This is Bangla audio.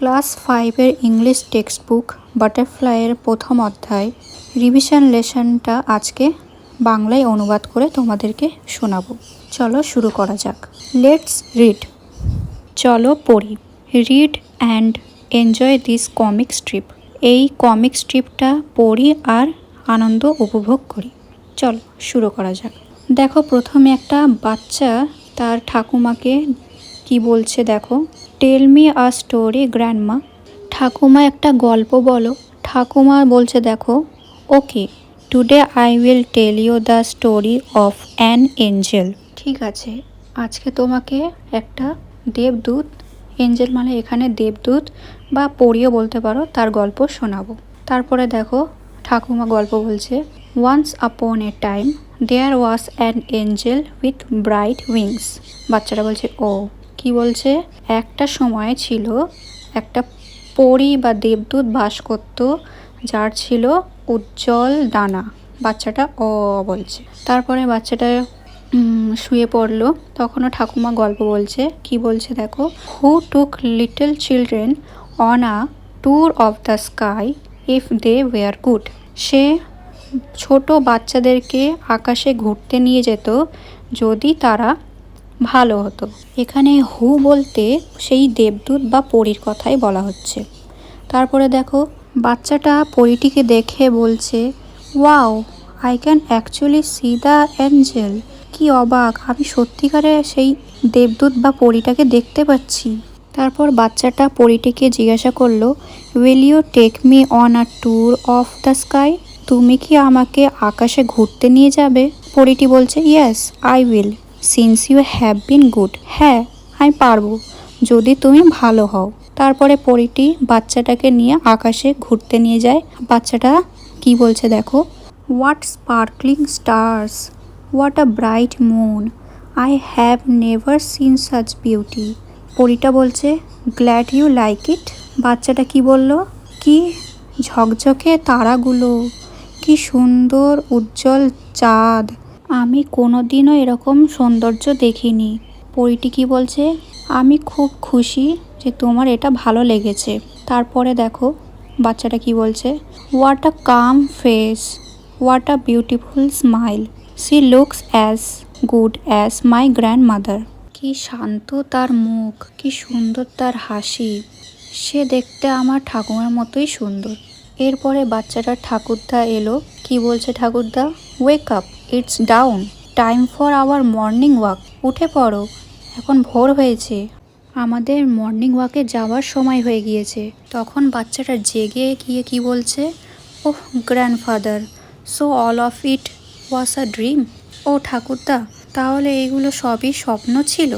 ক্লাস 5-এর ইংলিশ টেক্সট বুক বাটারফ্লাইয়ের প্রথম অধ্যায় রিভিশন লেসনটা আজকে বাংলায় অনুবাদ করে তোমাদেরকে শোনাবো। চলো শুরু করা যাক। Let's read. চলো পড়ি। Read and enjoy this comic strip. এই কমিক স্ট্রিপটা পড়ি আর আনন্দ উপভোগ করি। চলো শুরু করা যাক। দেখো, প্রথমে একটা বাচ্চা তার ঠাকুমাকে কি বলছে দেখো। Tell me a story grandma. ঠাকুমা একটা গল্প বলো। ঠাকুমা বলছে দেখো, okay today I will tell you the story of an angel. ঠিক আছে, আজকে তোমাকে একটা দেবদূত, এঞ্জেল মানে এখানে দেবদূত বা পরীও বলতে পারো, তার গল্প শোনাবো। তারপরে দেখো ঠাকুমা গল্প বলছে, once upon a time there was an angel with bright wings. বাচ্চারা বলছে ও কি বলছে, একটা সময় ছিল একটা পরী বা দেবদূত বাস করত যার ছিল উজ্জ্বল ডানা। বাচ্চাটা ও বলছে। তারপরে বাচ্চাটা শুয়ে পড়লো। তখনও ঠাকুমা গল্প বলছে, কি বলছে দেখো, who took little children on a tour of the sky if they were good. সে ছোট বাচ্চাদেরকে আকাশে ঘুরতে নিয়ে যেত যদি তারা ভালো হতো। এখানে হু বলতে সেই দেবদূত বা পরীর কথাই বলা হচ্ছে। তারপরে দেখো বাচ্চাটা পরীটিকে দেখে বলছে, wow I can actually C the Angel. কি অবাক, আমি সত্যিকারে সেই দেবদূত বা পরীটাকে দেখতে পাচ্ছি। তারপর বাচ্চাটা পরীটিকে জিজ্ঞাসা করলো, will you take me on a tour of the sky. তুমি কি আমাকে আকাশে ঘুরতে নিয়ে যাবে? পরীটি বলছে, yes I will since you have been good. হ্যাঁ আমি পারবো যদি তুমি ভালো হও। তারপরে পরীটি বাচ্চাটাকে নিয়ে আকাশে ঘুরতে নিয়ে যায়। বাচ্চাটা কি বলছে দেখো, what sparkling stars, what a bright moon, I have never seen such beauty. পরীটা বলছে, গ্ল্যাড ইউ লাইক ইট। বাচ্চাটা কি বলল, কি ঝকঝকে তারাগুলো, কি সুন্দর উজ্জ্বল চাঁদ, আমি কোনোদিনও এরকম সৌন্দর্য দেখিনি। পরীটি কি বলছে, আমি খুব খুশি যে তোমার এটা ভালো লেগেছে। তারপরে দেখো বাচ্চাটা কি বলছে, what a calm face, what a beautiful smile, she looks as good as my grandmother. কি শান্ত তার মুখ, কি সুন্দর তার হাসি, সে দেখতে আমার ঠাকুমার মতোই সুন্দর। এরপরে বাচ্চাটার ঠাকুরদা এলো। কি বলছে ঠাকুরদা, wake up, it's down, time for our morning walk. উঠে পড়ো, এখন ভোর হয়েছে, আমাদের মর্নিং ওয়াকে যাওয়ার সময় হয়ে গিয়েছে। তখন বাচ্চাটা জেগে গিয়ে কি বলছে, oh grandfather, so all of it was a dream. ও ঠাকুরদা, তাহলে এইগুলো সবই স্বপ্ন ছিল?